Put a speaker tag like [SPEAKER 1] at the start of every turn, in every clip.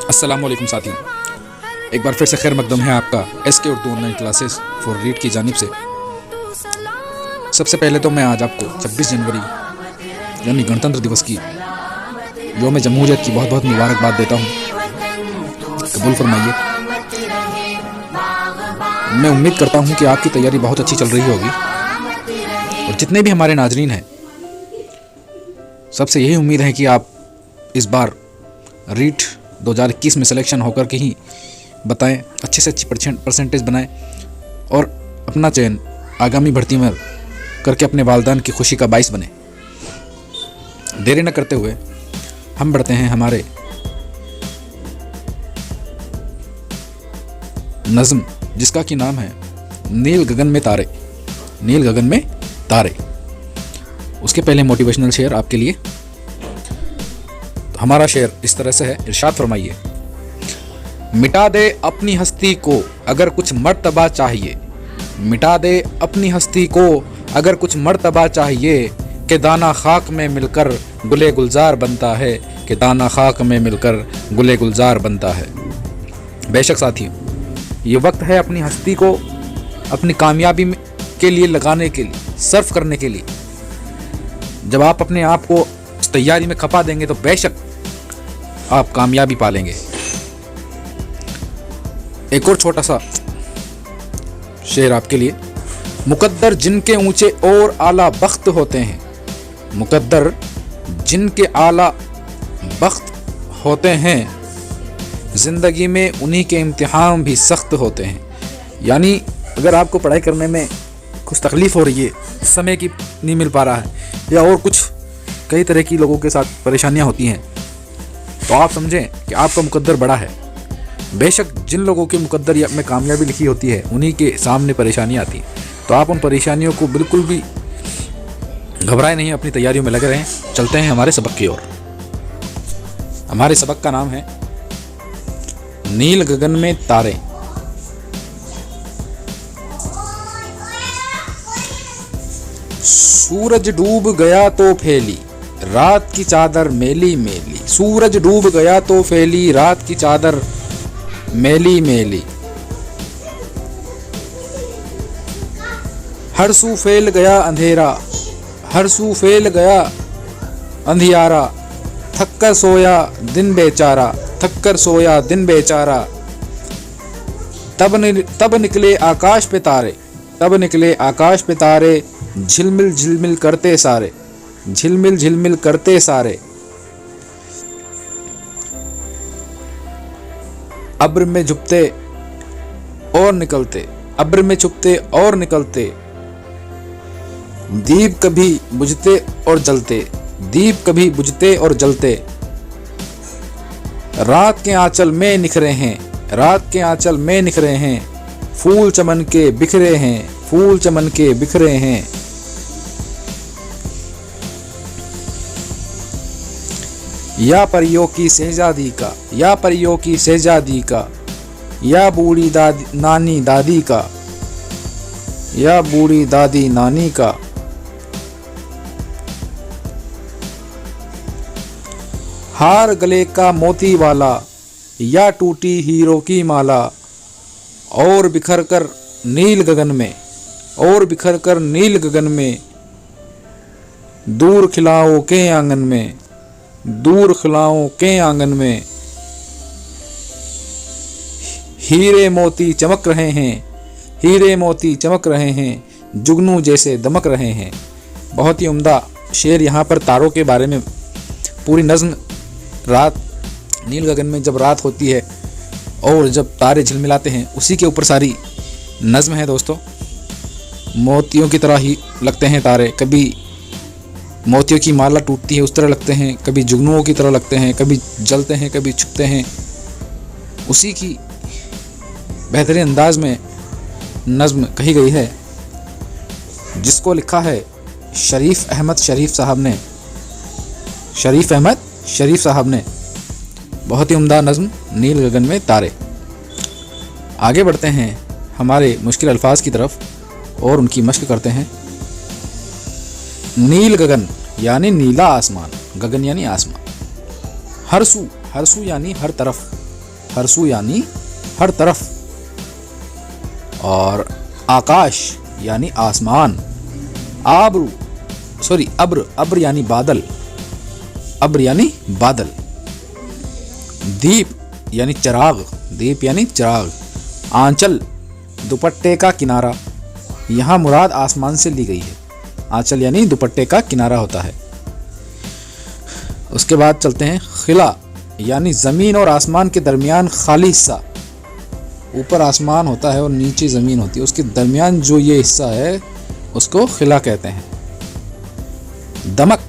[SPEAKER 1] अस्सलामुअलैकुम साथियों, एक बार फिर से खैर मकदम है आपका SK Urdu online classes for read की जानिब से। सबसे पहले तो मैं आज आपको 26 जनवरी यानी गणतंत्र दिवस की यौम जमहूरियत की बहुत बहुत मुबारकबाद देता हूँ। कबूल फरमाइए। मैं उम्मीद करता हूँ कि आपकी तैयारी बहुत अच्छी चल रही होगी और जितने भी हमारे नाजरीन हैं सबसे यही उम्मीद है कि आप इस बार रीट 2021 में सिलेक्शन होकर के ही बताएं, अच्छे से अच्छी परसेंटेज बनाएं और अपना चयन आगामी भर्ती में करके अपने वालिदैन की खुशी का बाइस बने। देरी न करते हुए हम बढ़ते हैं हमारे नज़्म, जिसका कि नाम है नील गगन में तारे। नील गगन में तारे। उसके पहले मोटिवेशनल शेर आपके लिए। तो हमारा शेर इस तरह से है, इरशाद फरमाइए। मिटा दे अपनी हस्ती को अगर कुछ मर्तबा चाहिए, मिटा दे अपनी हस्ती को अगर कुछ मर्तबा चाहिए, कि दाना खाक में मिलकर गुले गुलजार बनता है, कि दाना खाक में मिलकर गुले गुलजार बनता है। बेशक साथियों, ये वक्त है अपनी हस्ती को अपनी कामयाबी के लिए लगाने के लिए, सर्व करने के लिए। जब आप अपने आप को इस तैयारी में खपा देंगे तो बेशक आप कामयाबी पालेंगे। एक और छोटा सा शेर आपके लिए। मुकद्दर जिनके ऊंचे और आला बख्त होते हैं, मुकद्दर जिनके आला बख्त होते हैं, जिंदगी में उन्हीं के इम्तिहान भी सख्त होते हैं। यानी अगर आपको पढ़ाई करने में कुछ तकलीफ हो रही है, समय की नहीं मिल पा रहा है, या और कुछ कई तरह की लोगों के साथ परेशानियां होती हैं, तो आप समझें कि आपका मुकद्दर बड़ा है। बेशक जिन लोगों के मुकद्दर में कामयाबी लिखी होती है उन्हीं के सामने परेशानियां आती हैं, तो आप उन परेशानियों को बिल्कुल भी घबराए नहीं, अपनी तैयारियों में लगे रहें। चलते हैं हमारे सबक की ओर। हमारे सबक का नाम है नील गगन में तारे। सूरज डूब गया तो फैली रात की चादर मेली मेली, सूरज डूब गया तो फैली रात की चादर मेली मेली, हर सू फैल गया अंधेरा, हर सू फैल गया अंधियारा, थक कर सोया दिन बेचारा, थक कर सोया दिन बेचारा, तब निकले आकाश पे तारे, तब निकले आकाश पे तारे, झिलमिल झिलमिल करते सारे, झिलमिल झिलमिल करते सारे, अब्र में झुकते और निकलते, अब्र में छुपते और निकलते, दीप कभी बुझते और जलते, दीप कभी बुझते और जलते, रात के आंचल में निखरे हैं, रात के आंचल में निखरे हैं, फूल चमन के बिखरे हैं, फूल चमन के बिखरे हैं, या परियों की शहजादी का, या परियों की शहजादी का, या बूढ़ी दादी नानी दादी का, या बूढ़ी दादी नानी का, हार गले का मोती वाला, या टूटी हीरो की माला, और बिखर कर नील गगन में, और बिखर कर नील गगन में, दूर खिलाओं के आंगन में, दूर खिलाओं के आंगन में, हीरे मोती चमक रहे हैं, हीरे मोती चमक रहे हैं, जुगनू जैसे दमक रहे हैं। बहुत ही उम्दा शेर यहाँ पर तारों के बारे में। पूरी नज़्म रात, नील गगन में जब रात होती है और जब तारे झिलमिलाते हैं, उसी के ऊपर सारी नज़्म है दोस्तों। मोतियों की तरह ही लगते हैं तारे, कभी मोतियों की माला टूटती है उस तरह लगते हैं, कभी जुगनुओं की तरह लगते हैं, कभी जलते हैं, कभी छुपते हैं। उसी की बेहतरीन अंदाज में नज़्म कही गई है, जिसको लिखा है शरीफ अहमद शरीफ साहब ने, शरीफ अहमद शरीफ साहब ने। बहुत ही उम्दा नज़्म नील गगन में तारे। आगे बढ़ते हैं हमारे मुश्किल अल्फाज की तरफ और उनकी मश्क करते हैं। नील गगन यानी नीला आसमान, गगन यानी आसमान। हरसू, हरसू यानी हर तरफ, हरसू यानी हर तरफ। और आकाश यानी आसमान। आब्रू सॉरी अब्र, अब्र यानी बादल, अब्र यानी बादल। दीप यानी चिराग, दीप यानी चिराग। आंचल दुपट्टे का किनारा, यहाँ मुराद आसमान से ली गई है। आंचल यानी दुपट्टे का किनारा होता है। उसके बाद चलते हैं खिला यानी ज़मीन और आसमान के दरमियान खाली हिस्सा। ऊपर आसमान होता है और नीचे ज़मीन होती है, उसके दरमियान जो ये हिस्सा है उसको खिला कहते हैं। दमक,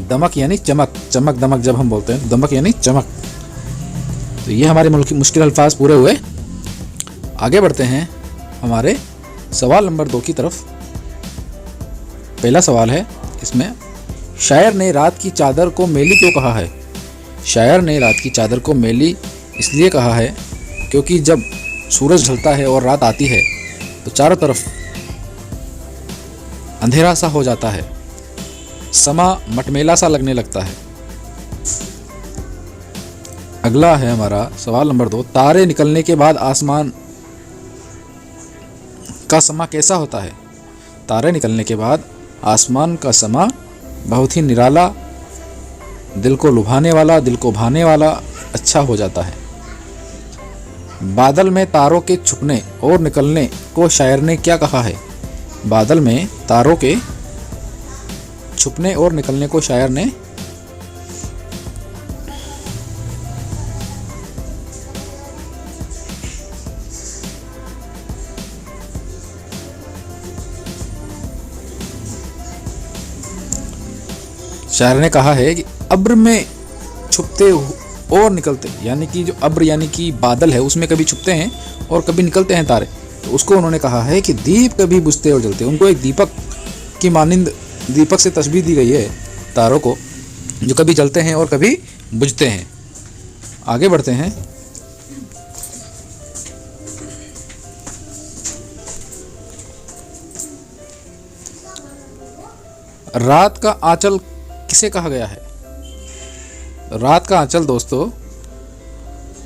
[SPEAKER 1] दमक यानी चमक, चमक दमक जब हम बोलते हैं दमक यानी चमक। तो ये हमारे मुश्किल अल्फाज पूरे हुए। आगे बढ़ते हैं हमारे सवाल नंबर 2 की तरफ। पहला सवाल है इसमें, शायर ने रात की चादर को मैली क्यों कहा है? शायर ने रात की चादर को मैली इसलिए कहा है क्योंकि जब सूरज ढलता है और रात आती है तो चारों तरफ अंधेरा सा हो जाता है, समा मटमेला सा लगने लगता है। अगला है हमारा सवाल नंबर 2, तारे निकलने के बाद आसमान का समा कैसा होता है? तारे निकलने के बाद आसमान का समा बहुत ही निराला, दिल को लुभाने वाला, दिल को भाने वाला अच्छा हो जाता है। बादल में तारों के छुपने और निकलने को शायर ने क्या कहा है? बादल में तारों के छुपने और निकलने को शायर ने कहा है कि अब्र में छुपते और निकलते, यानी कि जो अब्र यानी कि बादल है उसमें कभी छुपते हैं और कभी निकलते हैं तारे, तो उसको उन्होंने कहा है कि दीप कभी बुझते और जलते। उनको एक दीपक की मानिंद, दीपक से तस्बीह दी गई है तारों को, जो कभी जलते हैं और कभी बुझते हैं। आगे बढ़ते हैं। रात का आंचल किसे कहा गया है? रात का आंचल दोस्तों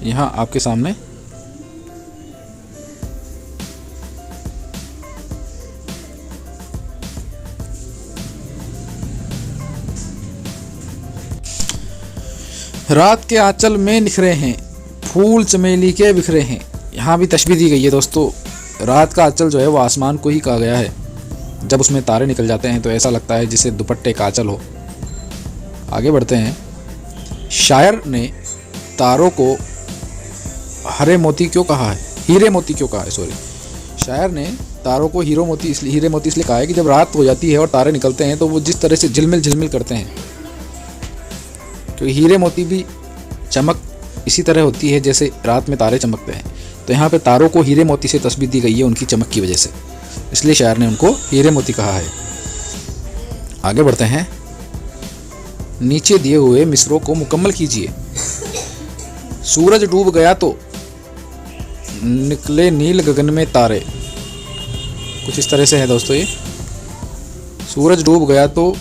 [SPEAKER 1] यहां आपके सामने रात के आंचल में निखरे हैं, फूल चमेली के बिखरे हैं। यहाँ भी तशबीह दी गई है दोस्तों। रात का आंचल जो है वो आसमान को ही कहा गया है। जब उसमें तारे निकल जाते हैं तो ऐसा लगता है जैसे दुपट्टे का आंचल हो। आगे बढ़ते हैं। शायर ने तारों को हरे मोती क्यों कहा है? हीरे मोती क्यों कहा है? शायर ने तारों को हीरे मोती इसलिए कहा है कि जब रात हो जाती है और तारे निकलते हैं तो वो जिस तरह से झिलमिल झिलमिल करते हैं, तो हीरे मोती भी चमक इसी तरह होती है जैसे रात में तारे चमकते हैं। तो यहाँ पे तारों को हीरे मोती से तस्बीह दी गई है उनकी चमक की वजह से, इसलिए शायर ने उनको हीरे मोती कहा है। आगे बढ़ते हैं। नीचे दिए हुए मिसरों को मुकम्मल कीजिए। सूरज डूब गया तो निकले नील गगन में तारे, कुछ इस तरह से है दोस्तों ये। सूरज डूब गया तो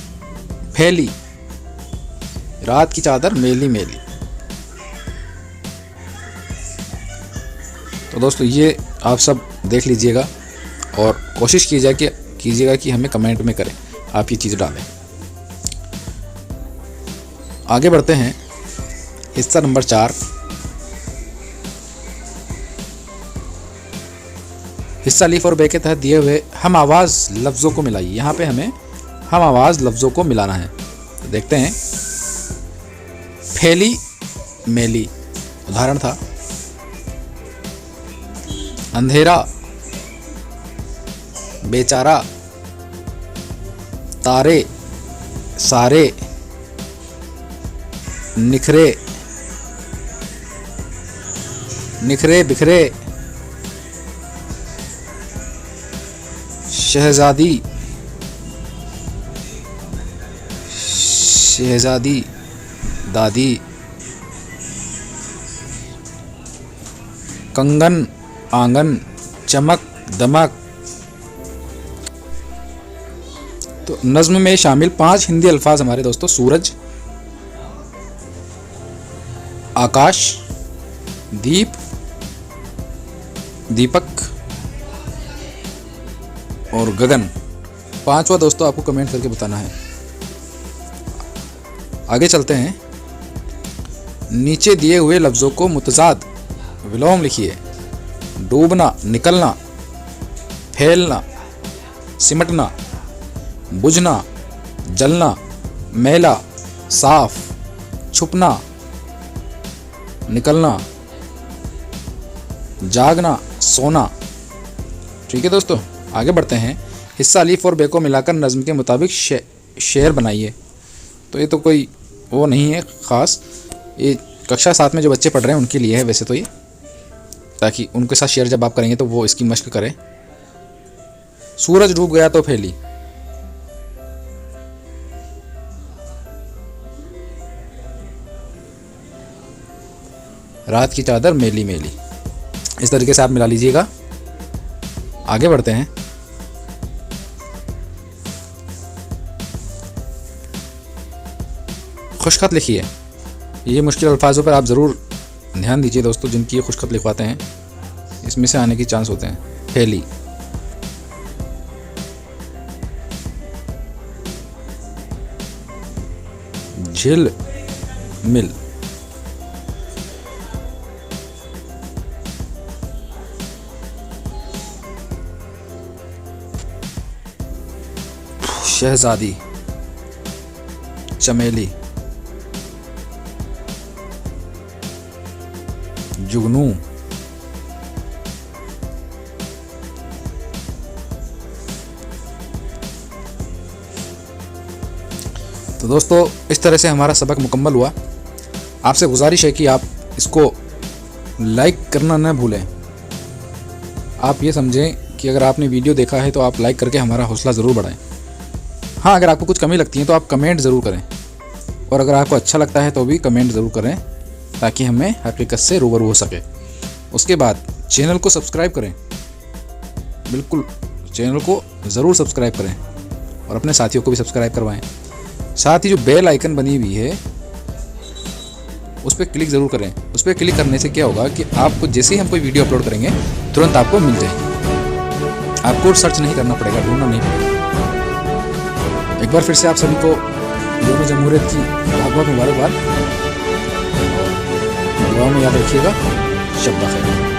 [SPEAKER 1] फैली रात की चादर मेली मेली। तो दोस्तों ये आप सब देख लीजिएगा और कोशिश कीजिएगा कि हमें कमेंट में करें, आप ये चीज़ डालें। आगे बढ़ते हैं। हिस्सा नंबर 4। हिस्सा अलीफ और बे के तहत दिए हुए हम आवाज़ लफ्ज़ों को मिलाइए। यहाँ पे हमें हम आवाज़ लफ्ज़ों को मिलाना है। तो देखते हैं। फैली मेली उदाहरण था। अंधेरा, बेचारा, तारे, सारे, निखरे, निखरे बिखरे, शहजादी, शहजादी, दादी, कंगन, आंगन, चमक, दमक। तो नज़्म में शामिल 5 हिंदी अल्फाज हमारे दोस्तों सूरज, आकाश, दीप, दीपक और गगन। 5वां दोस्तों आपको कमेंट करके बताना है। आगे चलते हैं। नीचे दिए हुए लफ्ज़ों को मुतज़ाद विलोम लिखिए। डूबना, निकलना, फैलना, सिमटना, बुझना, जलना, मैला, साफ, छुपना, निकलना, जागना, सोना। ठीक है दोस्तों, आगे बढ़ते हैं। हिस्सा अलीफ और बे को मिलाकर नज़्म के मुताबिक शेर बनाइए। तो ये तो कोई वो नहीं है ख़ास, ये कक्षा 7 में जो बच्चे पढ़ रहे हैं उनके लिए है वैसे तो ये, ताकि उनके साथ शेयर जब आप करेंगे तो वो इसकी मश्क करें। सूरज डूब गया तो फैली। रात की चादर मेली मेली। इस तरीके से आप मिला लीजिएगा। आगे बढ़ते हैं। खुशखत लिखिए। ये मुश्किल अल्फाजों पर आप ज़रूर ध्यान दीजिए दोस्तों, जिनकी ये खुशखत लिखवाते हैं इसमें से आने की चांस होते हैं। फैली, झिल मिल, शहजादी, चमेली, जुगनू, तो दोस्तों इस तरह से हमारा सबक मुकम्मल हुआ। आपसे गुजारिश है कि आप इसको लाइक करना न भूलें। आप ये समझें कि अगर आपने वीडियो देखा है तो आप लाइक करके हमारा हौसला ज़रूर बढ़ाएं। हाँ, अगर आपको कुछ कमी लगती है तो आप कमेंट ज़रूर करें, और अगर आपको अच्छा लगता है तो भी कमेंट ज़रूर करें, ताकि हमें हकीकत से रूबरू हो सके। उसके बाद चैनल को सब्सक्राइब करें, बिल्कुल चैनल को ज़रूर सब्सक्राइब करें, और अपने साथियों को भी सब्सक्राइब करवाएं। साथ ही जो बेल आइकन बनी हुई है उस पर क्लिक ज़रूर करें। उस पर क्लिक करने से क्या होगा कि आपको जैसे ही हम कोई वीडियो अपलोड करेंगे तुरंत आपको मिल जाएगी। आपको सर्च नहीं करना पड़ेगा, ढूंढना नहीं पड़ेगा। एक बार फिर से आप सभी को यौम जमहूरियत की बहुत बहुत मुबारकबाद। दुआ में याद रखिएगा। शब बख़ैर।